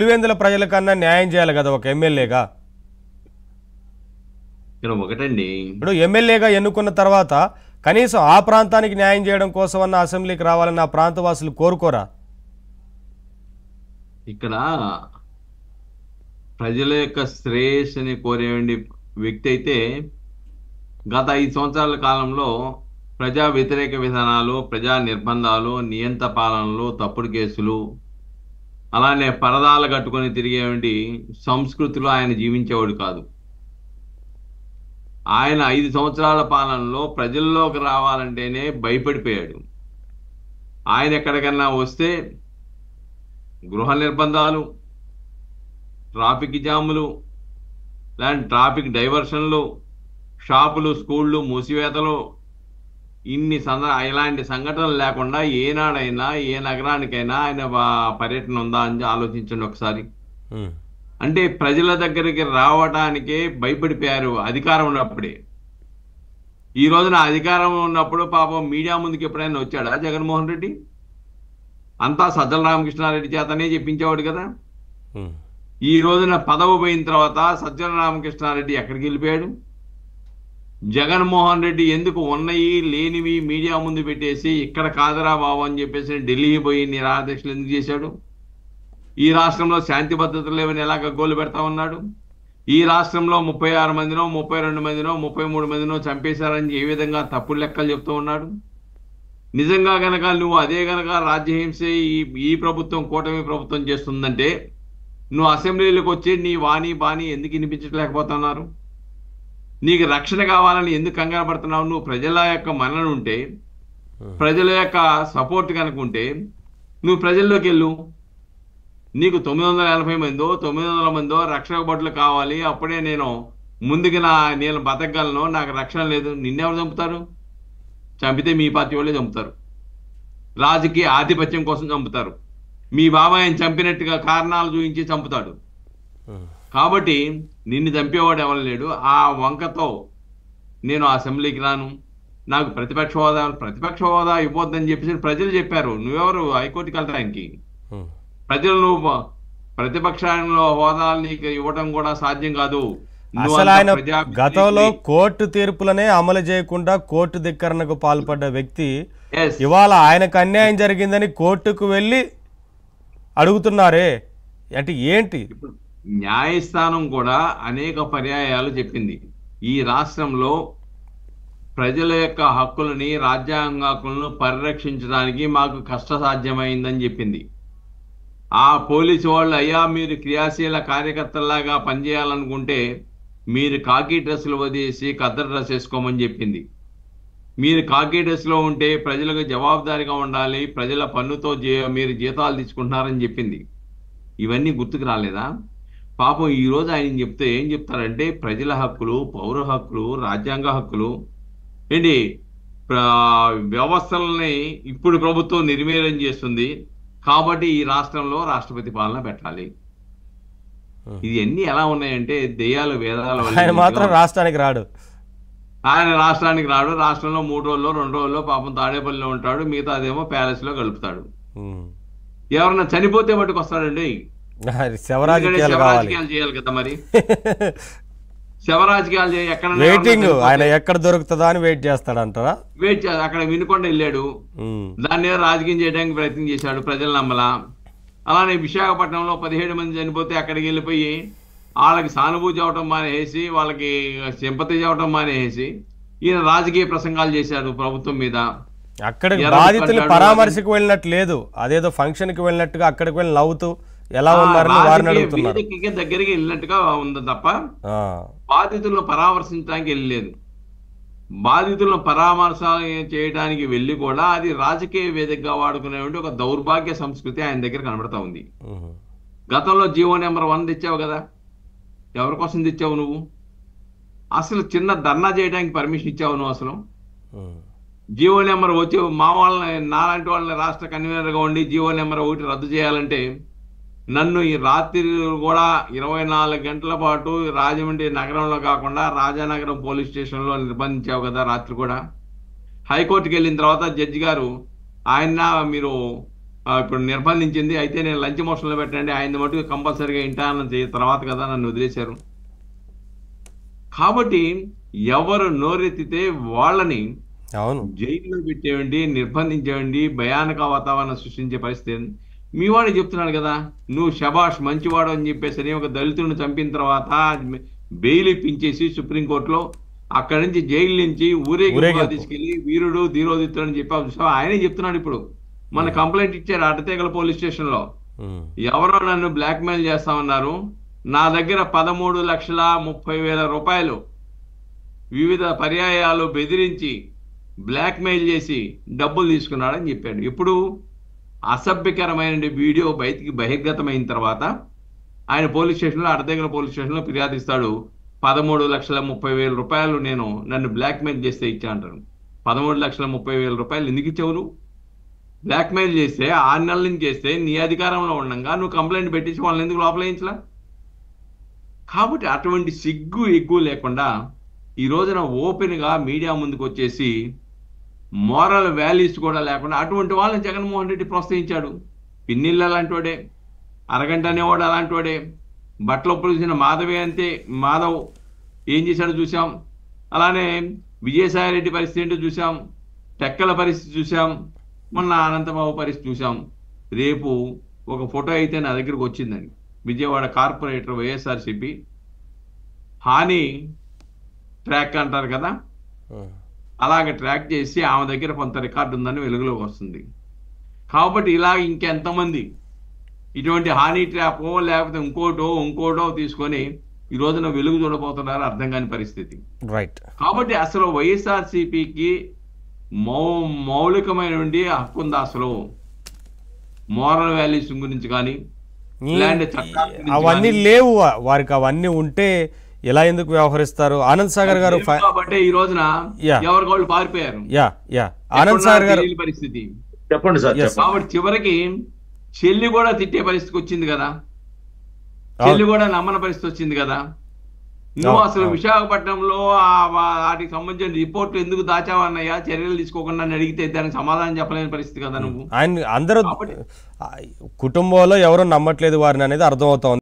పులివెందుల ప్రజల కన్నా న్యాయం చేయాలి కదా ఒక ఎమ్మెల్యేగా. ఇక్కడ ఒకటండి, ఇప్పుడు ఎమ్మెల్యేగా ఎన్నుకున్న తర్వాత కనీసం ఆ ప్రాంతానికి న్యాయం చేయడం కోసమన్న అసెంబ్లీకి రావాలని ఆ ప్రాంతవాసులు కోరుకోరా? ఇక్కడ ప్రజల యొక్క శ్రేయస్సుని కోరేవండి వ్యక్తి అయితే గత 5 సంవత్సరాల కాలంలో ప్రజా వ్యతిరేక విధానాలు, ప్రజా నిర్బంధాలు, నియంత పాలనలు, తప్పుడు కేసులు, అలానే పరదాలు కట్టుకొని తిరిగేవంటి సంస్కృతిలో ఆయన జీవించేవాడు కాదు. ఆయన 5 సంవత్సరాల పాలనలో ప్రజల్లోకి రావాలంటేనే భయపడిపోయాడు. ఆయన ఎక్కడికన్నా వస్తే గృహ నిర్బంధాలు, ట్రాఫిక్ జాములు, లాంటి ట్రాఫిక్ డైవర్షన్లు, షాపులు, స్కూళ్ళు మూసివేతలు, ఇలాంటి సంఘటనలు లేకుండా ఏనాడైనా ఏ నగరానికైనా ఆయన పర్యటన ఉందా అని ఆలోచించండి ఒకసారి. అంటే ప్రజల దగ్గరికి రావడానికే భయపడిపోయారు అధికారం ఉన్నప్పుడే. ఈ రోజున అధికారం ఉన్నప్పుడు పాపం మీడియా ముందుకు ఎప్పుడైనా వచ్చాడా జగన్మోహన్ రెడ్డి? అంతా సజ్జల రామకృష్ణారెడ్డి చేతనే చెప్పించేవాడు కదా. ఈ రోజున పదవి పోయిన తర్వాత సజ్జల రామకృష్ణారెడ్డి ఎక్కడికి వెళ్ళిపోయాడు? జగన్మోహన్ రెడ్డి ఎందుకు ఉన్నవి లేనివి మీడియా ముందు పెట్టేసి ఇక్కడ కాదరా బాబు అని చెప్పేసి ఢిల్లీ పోయి నిరాదీక్షలు ఎందుకు చేశాడు? ఈ రాష్ట్రంలో శాంతి భద్రతలు లేవని ఎలా గగ్గోలు పెడతా ఉన్నాడు? ఈ రాష్ట్రంలో 36 మందినో 32 మందినో 33 మందినో చంపేశారని ఏ విధంగా తప్పుడు లెక్కలు చెప్తూ ఉన్నాడు? నిజంగా గనక నువ్వు అదే గనక రాజ్యహింసే ఈ ప్రభుత్వం, కూటమి ప్రభుత్వం చేస్తుందంటే నువ్వు అసెంబ్లీలకు వచ్చి నీ వాణి బాణి ఎందుకు వినిపించలేకపోతున్నారు? నీకు రక్షణ కావాలని ఎందుకు కంగారు పడుతున్నావు? నువ్వు ప్రజల యొక్క మన్నన ఉంటే, ప్రజల యొక్క సపోర్ట్ కనుకుంటే నువ్వు ప్రజల్లోకి వెళ్ళు. నీకు 980 మందో 900 మందో రక్షక భటులు కావాలి, అప్పుడే నేను ముందుకు నేను బతకగలను, నాకు రక్షణ లేదు. నిన్నెవరు చంపుతారు? చంపితే మీ పార్టీ వాళ్ళే చంపుతారు. రాజకీయ ఆధిపత్యం కోసం చంపుతారు. మీ బాబాయిని చంపినట్టుగా కారణాలు చూపించి చంపుతాడు. కాబట్టి నిన్ను చంపేవాడు ఎవరు లేడు. ఆ వంకతో నేను అసెంబ్లీకి రాను, నాకు ప్రతిపక్ష హోదా ఇవ్వద్దని చెప్పేసి ప్రజలు చెప్పారు. నువ్వెవరు హైకోర్టుకి వెళ్ళడానికి? ప్రజలు నువ్వు ప్రతిపక్షంలో హోదాలు నీకు ఇవ్వడం కూడా సాధ్యం కాదు. అసలు ఆయన గతంలో కోర్టు తీర్పులనే అమలు చేయకుండా కోర్టు ధిక్కరణకు పాల్పడ్డ వ్యక్తి ఇవాళ ఆయనకు అన్యాయం జరిగిందని కోర్టుకు వెళ్ళి అడుగుతున్నారే అంటే ఏంటి? న్యాయస్థానం కూడా అనేక పర్యాయాలు చెప్పింది, ఈ రాష్ట్రంలో ప్రజల యొక్క హక్కులని, రాజ్యాంగ హక్కులను పరిరక్షించడానికి మాకు కష్టసాధ్యమైందని చెప్పింది. ఆ పోలీసు వాళ్ళు, అయ్యా మీరు క్రియాశీల కార్యకర్తలాగా పనిచేయాలనుకుంటే మీరు కాకి డ్రెస్సులు వదిలేసి కద్దరు డ్రెస్ వేసుకోమని చెప్పింది. మీరు కాకి డ్రెస్లో ఉంటే ప్రజలకు జవాబుదారీగా ఉండాలి, ప్రజల పన్నుతో మీరు జీతాలు తీసుకుంటున్నారని చెప్పింది. ఇవన్నీ గుర్తుకు రాలేదా? పాపం ఈరోజు ఆయన చెప్తే ఏం చెప్తారంటే ప్రజల హక్కులు, పౌర హక్కులు, రాజ్యాంగ హక్కులు ఏంటి, వ్యవస్థలని ఇప్పుడు ప్రభుత్వం నిర్వీర్యం చేస్తుంది కాబట్టి ఈ రాష్ట్రంలో రాష్ట్రపతి పాలన పెట్టాలి. ఇది అన్ని ఎలా ఉన్నాయంటే దెయ్యాలు వేదాలు. ఆయన మాత్రం రాష్ట్రానికి రాడు. ఆయన రాష్ట్రానికి రాడు. రాష్ట్రంలో 3 రోజుల్లో 2 రోజుల్లో పాపం తాడేపల్లిలో ఉంటాడు, మిగతాదేమో ప్యాలెస్ లో గడుపుతాడు. ఎవరన్నా చనిపోతే మటుకు వస్తాడండి. శవరాజకీయాలు చేయాలి కదా మరి. శవరాజకీయాలు చేయాలి. ఎక్కడ ఆయన ఎక్కడ దొరుకుతుందా అని వెయిట్ చేస్తాడంటారా? అక్కడ వినుకొండ వెళ్ళాడు, దాని మీద రాజకీయం చేయడానికి ప్రయత్నం చేశాడు, ప్రజలు నమ్మలా. అలానే విశాఖపట్నంలో 17 మంది చనిపోతే అక్కడికి వెళ్ళిపోయి వాళ్ళకి సానుభూతి అవటం మానేసి, వాళ్ళకి సింపతి అవటం మానేసి ఈయన రాజకీయ ప్రసంగాలు చేశాడు ప్రభుత్వం మీద. అక్కడికి బాధితులు పరామర్శకు వెళ్ళినట్టు లేదు, అదేదో ఫంక్షన్ కి వెళ్ళినట్టుగా అక్కడికి వెళ్ళి నవ్వుతూ ఎలా ఉన్నారని వారిని అడుగుతున్నారు. దగ్గరికి వెళ్ళినట్టుగా ఉంది తప్ప బాధితులను పరామర్శించడానికి వెళ్ళలేదు. బాధితులను పరామర్శ చేయడానికి వెళ్ళి కూడా అది రాజకీయ వేదికగా వాడుకునే ఒక దౌర్భాగ్య సంస్కృతి ఆయన దగ్గర కనబడతా ఉంది. గతంలో జీవో నెంబర్ 1 తెచ్చావు కదా, ఎవరి కోసం తెచ్చావు నువ్వు? అసలు చిన్న ధర్నా చేయడానికి పర్మిషన్ ఇచ్చావు నువ్వు? అసలు జీవో నెంబర్ వచ్చి మా వాళ్ళని, నాలాంటి వాళ్ళని రాష్ట్ర కన్వీనర్గా ఉండి జీవో నెంబర్ 1 రద్దు చేయాలంటే నన్ను ఈ రాత్రి కూడా 24 గంటల పాటు రాజమండ్రి నగరంలో కాకుండా రాజానగరం పోలీస్ స్టేషన్లో నిర్బంధించావు కదా రాత్రి కూడా. హైకోర్టుకి వెళ్ళిన తర్వాత జడ్జి గారు, ఆయన మీరు ఇప్పుడు నిర్బంధించింది. అయితే నేను లంచ్ మోషన్లో పెట్టండి, ఆయన మటుకు కంపల్సరీగా ఇంటర్న్ తర్వాత కదా నన్ను వదిలేశారు. కాబట్టి ఎవరు నోరెత్తితే వాళ్ళని జైల్లో పెట్టేవండి, నిర్బంధించేవండి, భయానక వాతావరణం సృష్టించే పరిస్థితి. మీ వాడు చెప్తున్నాడు కదా, నువ్వు శబాష్ మంచివాడు అని చెప్పేసి ఒక దళితుడిని చంపిన తర్వాత బెయిల్ ఇప్పించేసి సుప్రీంకోర్టులో అక్కడి నుంచి జైలు నుంచి ఊరేగింపుగా తీసుకెళ్లి వీరుడు ధీరోదిత్తుడు అని చెప్పి ఆయనే చెప్తున్నాడు. ఇప్పుడు మన కంప్లైంట్ ఇచ్చారు అడ్డతీగల పోలీస్ స్టేషన్ లో, ఎవరో నన్ను బ్లాక్ మెయిల్ చేస్తామన్నారు, నా దగ్గర 13,30,000 రూపాయలు వివిధ పర్యాయాలు బెదిరించి బ్లాక్ మెయిల్ చేసి డబ్బులు తీసుకున్నాడని చెప్పాడు. ఇప్పుడు అసభ్యకరమైన వీడియో బయటికి బహిర్గతమైన తర్వాత ఆయన పోలీస్ స్టేషన్లో అడ్డతీగల పోలీస్ స్టేషన్లో ఫిర్యాదు ఇస్తాడు. 13,30,000 రూపాయలు నన్ను బ్లాక్ మెయిల్ చేస్తే ఇచ్చా అంటారు. 13,30,000 రూపాయలు ఎందుకు ఇచ్చావు? బ్లాక్ మెయిల్ చేస్తే 6 నెలల నుంచి చేస్తే నీ అధికారంలో ఉండగా నువ్వు కంప్లైంట్ పెట్టించి వాళ్ళని ఎందుకు లోపలేయించలా? కాబట్టి అటువంటి సిగ్గు ఎగ్గు లేకుండా ఈ రోజున ఓపెన్గా మీడియా ముందుకు వచ్చేసి మోరల్ వాల్యూస్ కూడా లేకుండా అటువంటి వాళ్ళని జగన్మోహన్ రెడ్డి ప్రోత్సహించాడు. పిన్నిళ్ళు అలాంటి వాడే, అరగంట అనేవాడు అలాంటి వాడే, బట్టలు పొడిచిన మాధవే అంతే. మాధవ్ ఏం చేశాడో చూసాం. అలానే విజయసాయిరెడ్డి పరిస్థితి ఏంటో చూసాం, టెక్కల పరిస్థితి చూసాం, మొన్న అనంతబాబు పరిస్థితి చూసాం. రేపు ఒక ఫోటో అయితే నా దగ్గరకు వచ్చిందని, విజయవాడ కార్పొరేటర్ వైఎస్ఆర్సీపీ హాని ట్రాక్ అంటారు కదా, అలాగ ట్రాక్ చేసి ఆమె దగ్గర కొంత రికార్డు ఉందని వెలుగులోకి వస్తుంది. కాబట్టి ఇలా ఇంకెంతమంది ఇటువంటి హానీ ట్రాపో లేకపోతే ఇంకోటో తీసుకొని ఈ రోజున వెలుగు చూడబోతున్నారు, అర్థం కాని పరిస్థితి. రైట్. కాబట్టి అసలు వైఎస్ఆర్సీపీకి మౌలికమైన హక్కు ఉందా? అసలు మోరల్ వాల్యూస్ గురించి కానీ ఇలాంటి చట్టాలు అవన్నీ లేవు వారికి. అవన్నీ ఉంటే ఎలా ఎందుకు వ్యవహరిస్తారు? ఆనంద్ సాగర్ గారు కాబట్టి ఈ రోజున ఎవరి వాళ్ళు పారిపోయారు. ఆనంద్ సాగర్ గారు పరిస్థితి చెప్పండి సార్. కాబట్టి చివరికి చెల్లి కూడా తిట్టే పరిస్థితికి వచ్చింది కదా, చెల్లి కూడా నమ్మన పరిస్థితి వచ్చింది కదా. నువ్వు అసలు విశాఖపట్నంలో వాటికి సంబంధించిన రిపోర్ట్లు ఎందుకు దాచావన్నయ్యా, చర్యలు తీసుకోకుండా అడిగితే దానికి సమాధానం చెప్పలేని పరిస్థితి కదా నువ్వు. ఆయన అందరూ కుటుంబంలో ఎవరు నమ్మట్లేదు వారిని అనేది అర్థమవుతోంది.